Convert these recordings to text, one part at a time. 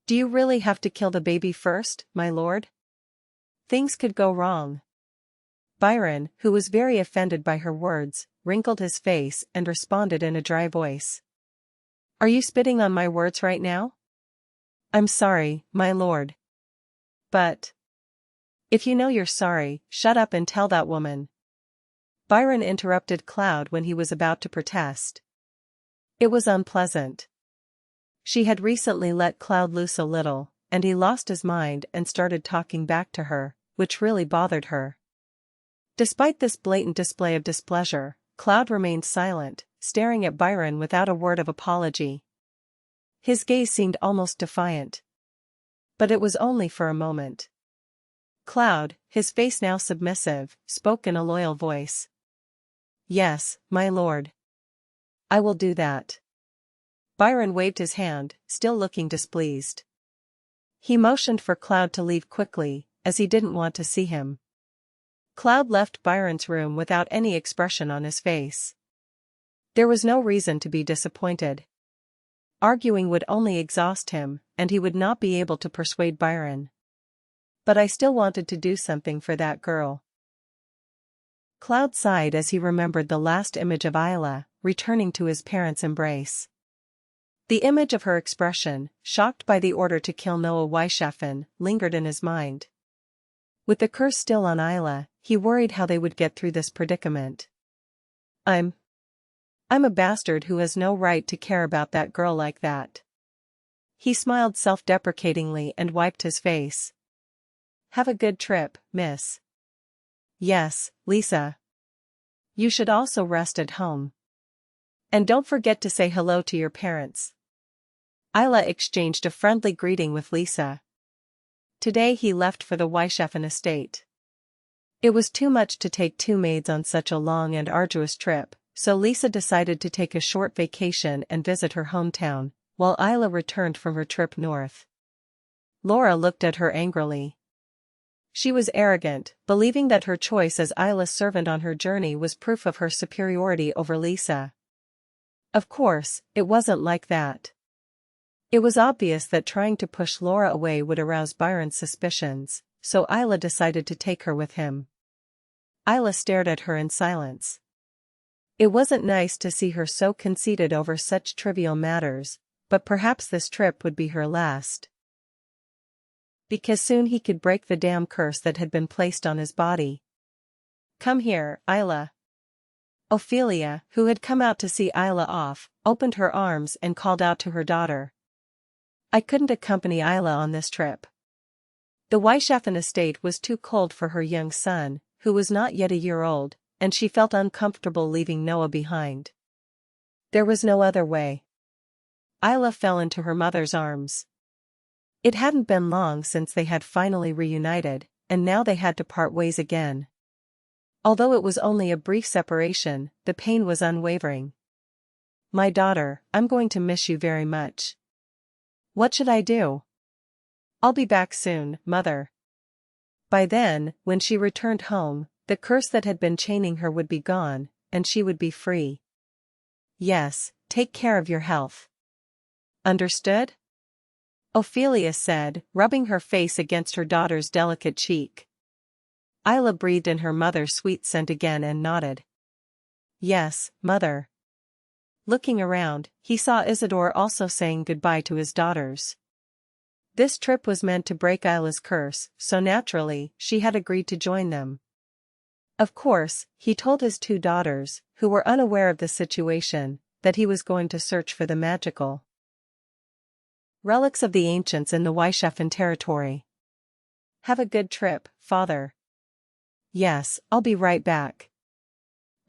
Do you really have to kill the baby first, my lord? Things could go wrong. Byron, who was very offended by her words, wrinkled his face and responded in a dry voice. Are you spitting on my words right now? I'm sorry, my lord. But if you know you're sorry, shut up and tell that woman. Byron interrupted Cloud when he was about to protest. It was unpleasant. She had recently let Cloud loose a little, and he lost his mind and started talking back to her, which really bothered her. Despite this blatant display of displeasure, Cloud remained silent, staring at Byron without a word of apology. His gaze seemed almost defiant. But it was only for a moment. Cloud, his face now submissive, spoke in a loyal voice. Yes, my lord. I will do that. Byron waved his hand, still looking displeased. He motioned for Cloud to leave quickly, as he didn't want to see him. Cloud left Byron's room without any expression on his face. There was no reason to be disappointed. Arguing would only exhaust him, and he would not be able to persuade Byron. But I still wanted to do something for that girl. Cloud sighed as he remembered the last image of Isla, returning to his parents' embrace. The image of her expression, shocked by the order to kill Noah Weishafen, lingered in his mind. With the curse still on Isla, he worried how they would get through this predicament. I'm a bastard who has no right to care about that girl like that. He smiled self-deprecatingly and wiped his face. Have a good trip, miss. Yes, Lisa. You should also rest at home. And don't forget to say hello to your parents. Isla exchanged a friendly greeting with Lisa. Today he left for the Weishafen estate. It was too much to take two maids on such a long and arduous trip, so Lisa decided to take a short vacation and visit her hometown, while Isla returned from her trip north. Laura looked at her angrily. She was arrogant, believing that her choice as Isla's servant on her journey was proof of her superiority over Lisa. Of course, it wasn't like that. It was obvious that trying to push Laura away would arouse Byron's suspicions, so Isla decided to take her with him. Isla stared at her in silence. It wasn't nice to see her so conceited over such trivial matters, but perhaps this trip would be her last. Because soon he could break the damn curse that had been placed on his body. Come here, Isla. Ophelia, who had come out to see Isla off, opened her arms and called out to her daughter. I couldn't accompany Isla on this trip. The Weishafen estate was too cold for her young son, who was not yet a year old, and she felt uncomfortable leaving Noah behind. There was no other way. Isla fell into her mother's arms. It hadn't been long since they had finally reunited, and now they had to part ways again. Although it was only a brief separation, the pain was unwavering. My daughter, I'm going to miss you very much. What should I do? I'll be back soon, mother. By then, when she returned home, the curse that had been chaining her would be gone, and she would be free. Yes, take care of your health. Understood? Ophelia said, rubbing her face against her daughter's delicate cheek. Isla breathed in her mother's sweet scent again and nodded. Yes, mother. Looking around, he saw Isidore also saying goodbye to his daughters. This trip was meant to break Isla's curse, so naturally, she had agreed to join them. Of course, he told his two daughters, who were unaware of the situation, that he was going to search for the magical relics of the ancients in the Weishafen territory. Have a good trip, father. Yes, I'll be right back.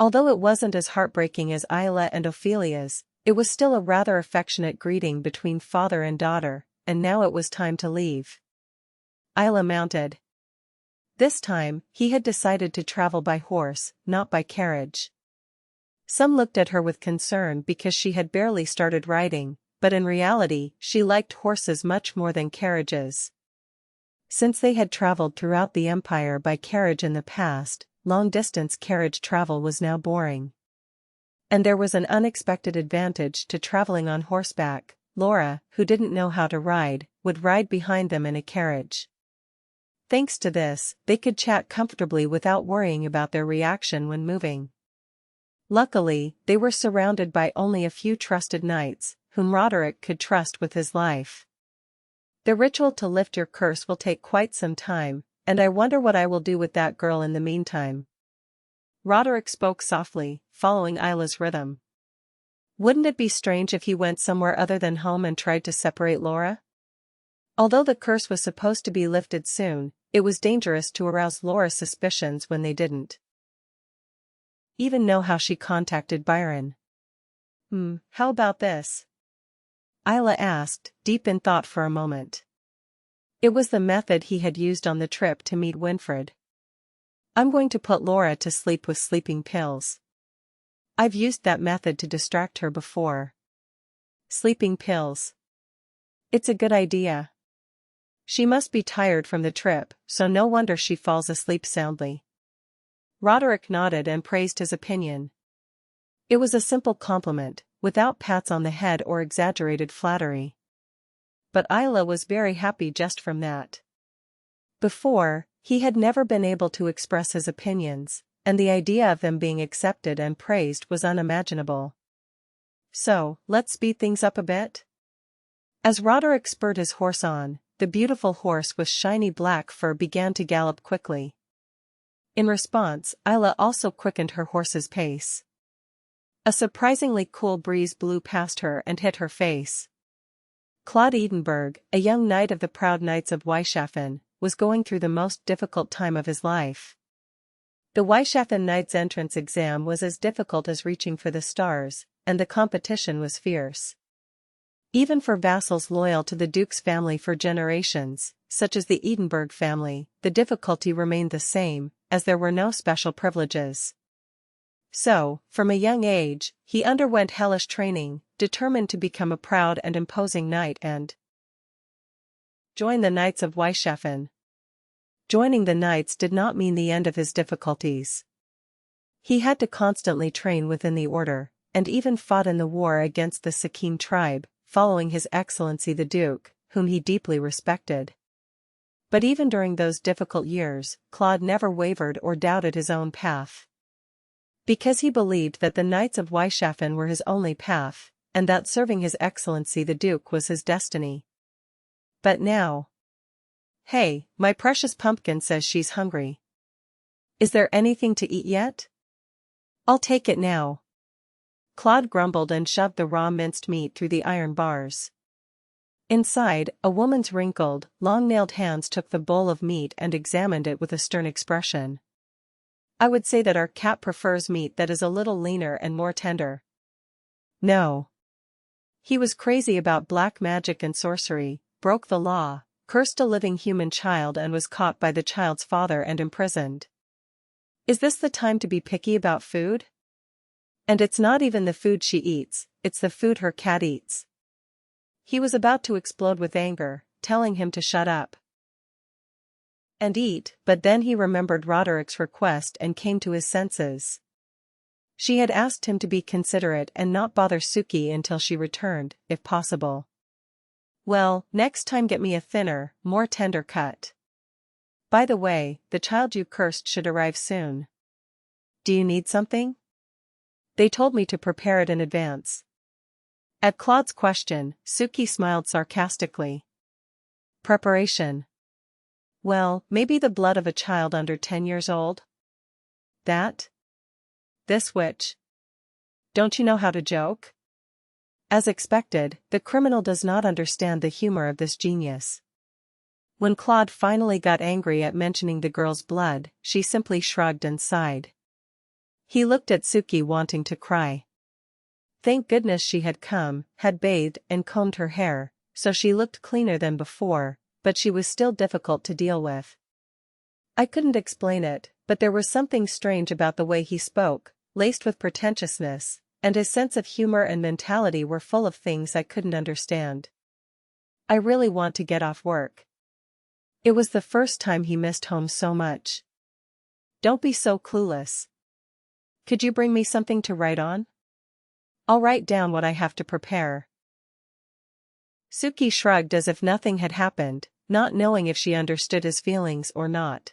Although it wasn't as heartbreaking as Isla and Ophelia's, it was still a rather affectionate greeting between father and daughter, and now it was time to leave. Isla mounted. This time, he had decided to travel by horse, not by carriage. Some looked at her with concern because she had barely started riding, but in reality, she liked horses much more than carriages. Since they had traveled throughout the empire by carriage in the past, long-distance carriage travel was now boring. And there was an unexpected advantage to traveling on horseback. Laura, who didn't know how to ride, would ride behind them in a carriage. Thanks to this, they could chat comfortably without worrying about their reaction when moving. Luckily, they were surrounded by only a few trusted knights, whom Roderick could trust with his life. The ritual to lift your curse will take quite some time, and I wonder what I will do with that girl in the meantime. Roderick spoke softly, following Isla's rhythm. Wouldn't it be strange if he went somewhere other than home and tried to separate Laura? Although the curse was supposed to be lifted soon, it was dangerous to arouse Laura's suspicions when they didn't. Even know how she contacted Byron. How about this? Isla asked, deep in thought for a moment. It was the method he had used on the trip to meet Winfred. I'm going to put Laura to sleep with sleeping pills. I've used that method to distract her before. Sleeping pills. It's a good idea. She must be tired from the trip, so no wonder she falls asleep soundly. Roderick nodded and praised his opinion. It was a simple compliment, without pats on the head or exaggerated flattery. But Isla was very happy just from that. Before, he had never been able to express his opinions, and the idea of them being accepted and praised was unimaginable. So, let's speed things up a bit? As Roderick spurred his horse on, the beautiful horse with shiny black fur began to gallop quickly. In response, Isla also quickened her horse's pace. A surprisingly cool breeze blew past her and hit her face. Claude Edinburgh, a young knight of the proud Knights of Weishafen, was going through the most difficult time of his life. The Weishafen Knight's entrance exam was as difficult as reaching for the stars, and the competition was fierce. Even for vassals loyal to the Duke's family for generations, such as the Edinburgh family, the difficulty remained the same, as there were no special privileges. So, from a young age, he underwent hellish training, determined to become a proud and imposing knight and join the Knights of Weishafen. Joining the Knights did not mean the end of his difficulties. He had to constantly train within the order, and even fought in the war against the Sikkim tribe, following His Excellency the Duke, whom he deeply respected. But even during those difficult years, Claude never wavered or doubted his own path. Because he believed that the Knights of Weishafen were his only path, and that serving His Excellency the Duke was his destiny. But now... Hey, my precious pumpkin says she's hungry. Is there anything to eat yet? I'll take it now. Claude grumbled and shoved the raw minced meat through the iron bars. Inside, a woman's wrinkled, long-nailed hands took the bowl of meat and examined it with a stern expression. I would say that our cat prefers meat that is a little leaner and more tender. No. He was crazy about black magic and sorcery, broke the law, cursed a living human child and was caught by the child's father and imprisoned. Is this the time to be picky about food? And it's not even the food she eats, it's the food her cat eats. He was about to explode with anger, telling him to shut up and eat, but then he remembered Roderick's request and came to his senses. She had asked him to be considerate and not bother Suki until she returned, if possible. Well, next time get me a thinner, more tender cut. By the way, the child you cursed should arrive soon. Do you need something? They told me to prepare it in advance. At Claude's question, Suki smiled sarcastically. Preparation. Well, maybe the blood of a child under 10 years old? That? This witch. Don't you know how to joke? As expected, the criminal does not understand the humor of this genius. When Claude finally got angry at mentioning the girl's blood, she simply shrugged and sighed. He looked at Suki wanting to cry. Thank goodness she had come, had bathed and combed her hair, so she looked cleaner than before, but she was still difficult to deal with. I couldn't explain it, but there was something strange about the way he spoke, laced with pretentiousness, and his sense of humor and mentality were full of things I couldn't understand. I really want to get off work. It was the first time he missed home so much. Don't be so clueless. Could you bring me something to write on? I'll write down what I have to prepare. Suki shrugged as if nothing had happened, not knowing if she understood his feelings or not.